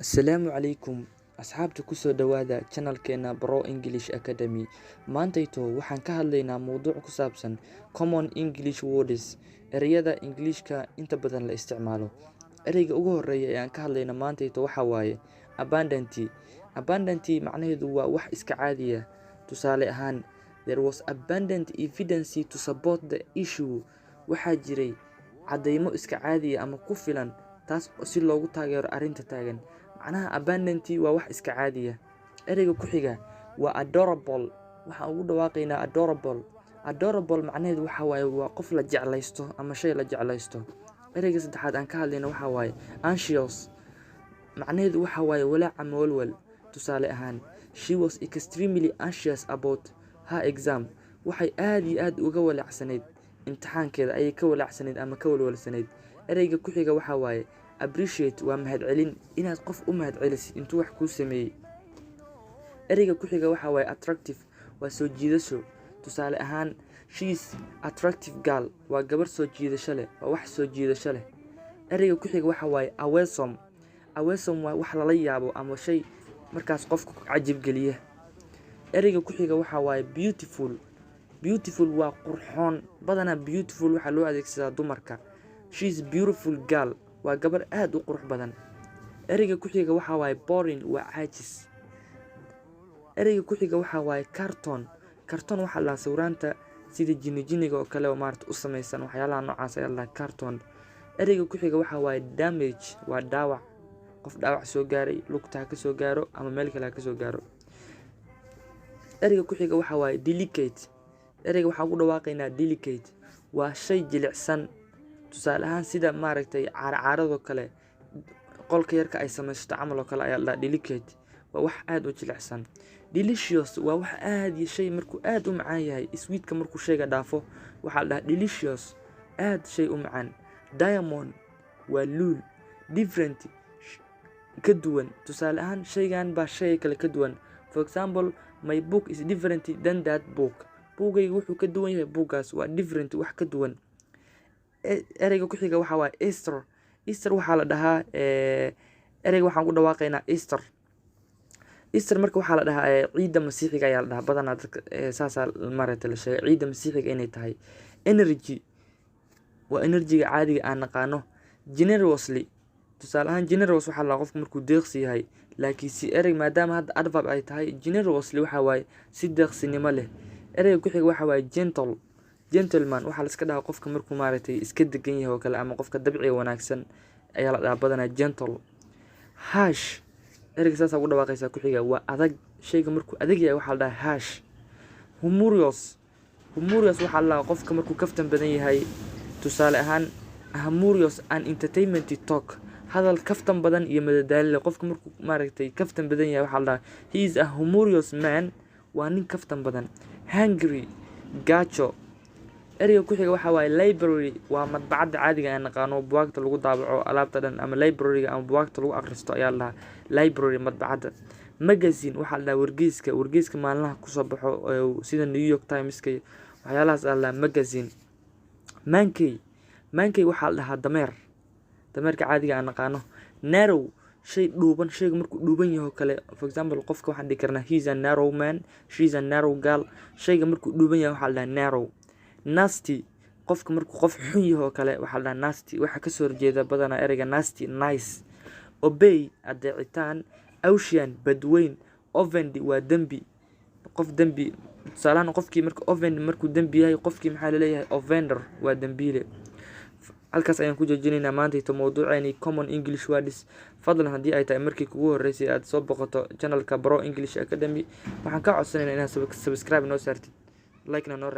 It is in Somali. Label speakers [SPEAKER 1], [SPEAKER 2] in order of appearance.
[SPEAKER 1] Asalaamu calaykum asxaabta kusoo dhawaada channelkeena Bro English Academy. Maantayto waxaan ka hadlaynaa mowduuc ku saabsan Common English Words, ereyada Ingiriiska inta badan la isticmaalo. Ereyga ugu horeeya ee aan ka hadlayna maantayto waxa waaye abundantly. Abundantly macnaheedu waa wax iska caadi ah. Tusaale ahaan, there was abundant evidence to support the issue. Waxaa jiray caddeymo iska caadi ah ama ku filan taas si loogu taageero arrinta taagan. macnaha abundantly waa wax iska caadi ah. Ereyga ku xiga waa adorable. Waxaan ugu dhawaaqaynaa adorable. Adorable macnaheedu waxa waaye waa qof la jeclaysto ama shay la jeclaysto. Ereyga saddexaad aan ka hadlayna waxa waaye anxious. Macnaheedu waxa waaye walaac ama walwal. Tusaale ahaan, she was extremely anxious about her exam. Waxay aad iyo aad uga walaacsanayd imtixaankeeda, ayay ka walaacsanayd ama ka walwalsanayd. Ereyga ku xiga waxa waaye appreciate. Waa mahadcelin, inaad qof u mahadcelisid intuu wax kuu sameeyey. Ereyga ku xiga waxa waaye attractive. Waa soo jiidasho. Tusaale ahaan, she is attractive girl. Waa gabar soo jiidasho leh, waa wax soo jiidasho leh. Ereyga ku xiga waxa waaye awesome. Awesome waa wax lala yaabo ama shay markaas qofka ku cajib geliya. Ereyga ku xiga waxa waaye beautiful. Beautiful waa qurxoon. Badanaa beautiful waxaa loo adeegsadaa dumarka. She is beautiful girl. Waa gabar aad u qurux badan. Ereyga ku xiga waxa waaye boring. Waa caajis. Ereyga ku xiga waxa waaye cartoon. Cartoon waxa la sawiraanta sida jinniga oo kale oo maarta u samaysan waxyaalaha noocaas ah la cartoon. Ereyga ku xiga waxa waaye damage. Waa dhaawac. Qof dhaawac soo gaaray, lugta ka soo gaaro ama meel kale ka soo gaaro. Ereyga ku xiga waxa waaye delicate. Ereyga waxaan ku dhawaaqaynaa delicate. Waa shay jilicsan. Tusaale ahaan sida maaragtay caarado kale qolka yarka ay samaysto camal oo kale ayaa la delicate. Waa wax aad u jilicsan. Delicious waa wax aad iyo shay markuu aad u macaan yahay. Sweetka markuu shayga dhaafo waxa la delicious. Aad shay u macaan. Diamond waa luul. Different ka duwan. Tusaale ahaan shaygan baa shay kale ka duwan. For example, my book is different than that book. Buugaygu wuxuu ka duwan yahay buuggaas. Waa different, wax ka duwan. Ereyga ku xiga waxa waaye Easter. Easter waxaa la dhahaa ereyga waxaan ku dhawaaqaynaa Easter. Easter marka waxaa la dhahaa ciida masiixiga ayaa la dhahaa. Badanaa dadka saasaa maaragtay la sheegay ciida masiixiga inay tahay. Energy waa energy-ga caadiga aan naqaano. Generously. Tusaale ahaan generous waxaa la qofku markuu deeqsi yahay. Laakiin si erey maadaama hadda adverb ay tahay generously waxa waaye si deeqsinimo leh. Ereyga ku xiga waxa waaye gentle. Gentleman waxaa la iska dhahaa qofka markuu maaragtay iska degan yahay oo kale ama qofka dabciga wanaagsan ayaa la dhahaa badanaa gentle. Harsh. Ereyga saas ugu dhawaaqaysa ku xiga waa adag. Shayga markuu adag yahay waxaa la dhahaa harsh. Humorous. Humorous waxaa la dhahaa qofka markuu kaftan badan yahay. Tusaale ahaan, humorous and entertainment talk. Hadal kaftan badan iyo madadaalo. Qofka markuu maaragtay kaftan badan yahay waxaa la dhahaa he is a humorous man. Waa nin kaftan badan. Hungry. Gaajo. Ereyga ku xiga waxa waaye library. Waa madbacadda caadiga aan naqaano buugaagta lagu daabaco alaabta dhan ama library-ga ama buugaagta lagu akhristo ayaa la library madbacadda. Magazine waxaa la wargeyska. Wargeyska maalinlaha ku soo baxo sida New York Times-ka waxyaalahaas la magazine. Monkey. Monkey waxaa la dhahaa dameer. Dameerka caadiga aan naqaano. Narrow. Shay dhuuban. Shayga markuu dhuuban yahay kale. For example, qofka waxaan dhihi karnaa he is a narrow man. She is a narrow girl. Shayga markuu dhuuban yahay waxaa la narrow. Nasty. Qofka markuu qof xun yahay kale waxaa la nasty. Waxa ka soo horjeeda badanaa ereyga nasty, nice. Obey. Adeecitaan. Ocean. Badweyn. Offend waa dembi. Qof dembi. Tusaale ahaan qofkii markuu offend markuu dembi yahay qofkii maxaa la leeyahay offender waa dembiile. Halkaas ayaan ku joojinaynaa maanta mowduuceeni Common English Words. Fadlan haddii ay tahay markii kugu horeysay aad soo boqoto channelka Bro English Academy waxaan ka codsanaynaa inaad subscribe noo saartid, like na noo